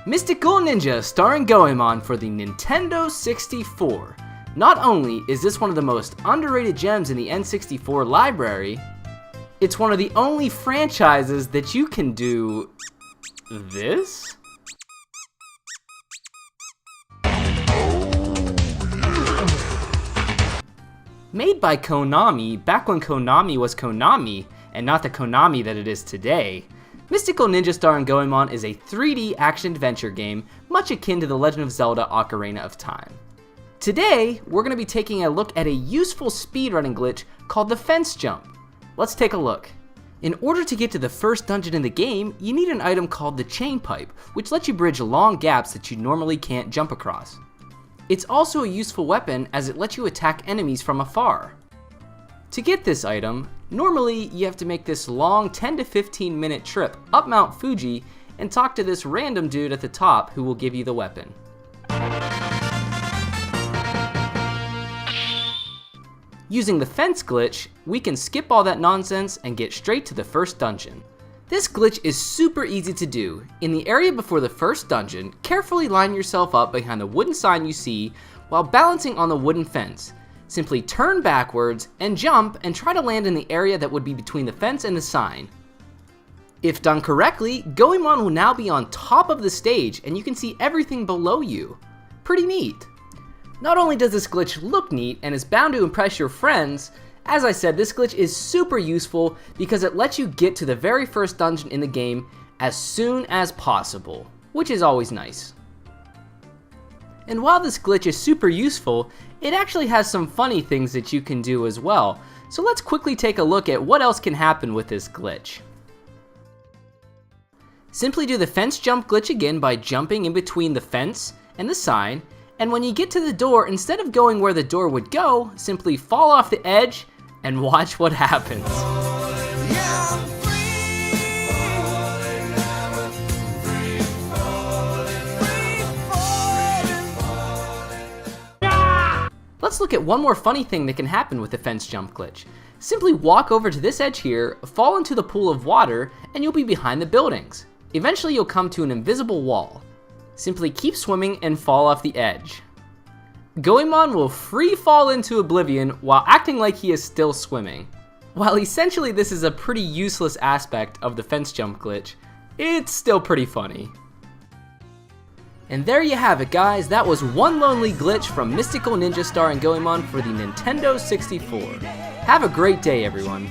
Mystical Ninja Starring Goemon for the Nintendo 64. Not only is this one of the most underrated gems in the N64 library, it's one of the only franchises that you can do this? Made by Konami back when Konami was Konami and not the Konami that it is today, Mystical Ninja Starring Goemon is a 3D action-adventure game much akin to The Legend of Zelda Ocarina of Time. Today, we're going to be taking a look at a useful speedrunning glitch called the fence jump. Let's take a look. In order to get to the first dungeon in the game, you need an item called the chain pipe, which lets you bridge long gaps that you normally can't jump across. It's also a useful weapon as it lets you attack enemies from afar. To get this item, normally you have to make this long 10 to 15 minute trip up Mount Fuji and talk to this random dude at the top who will give you the weapon. Using the fence glitch, we can skip all that nonsense and get straight to the first dungeon. This glitch is super easy to do. In the area before the first dungeon, carefully line yourself up behind the wooden sign you see while balancing on the wooden fence. Simply turn backwards and jump and try to land in the area that would be between the fence and the sign. If done correctly, Goemon will now be on top of the stage and you can see everything below you. Pretty neat. Not only does this glitch look neat and is bound to impress your friends, as I said, this glitch is super useful because it lets you get to the very first dungeon in the game as soon as possible, which is always nice. And while this glitch is super useful, it actually has some funny things that you can do as well. So let's quickly take a look at what else can happen with this glitch. Simply do the fence jump glitch again by jumping in between the fence and the sign, and when you get to the door, instead of going where the door would go, simply fall off the edge and watch what happens. Let's look at one more funny thing that can happen with the fence jump glitch. Simply walk over to this edge here, fall into the pool of water, and you'll be behind the buildings. Eventually you'll come to an invisible wall. Simply keep swimming and fall off the edge. Goemon will free fall into oblivion while acting like he is still swimming. While essentially this is a pretty useless aspect of the fence jump glitch, it's still pretty funny. And there you have it, guys. That was one lonely glitch from Mystical Ninja Starring Goemon for the Nintendo 64. Have a great day, everyone.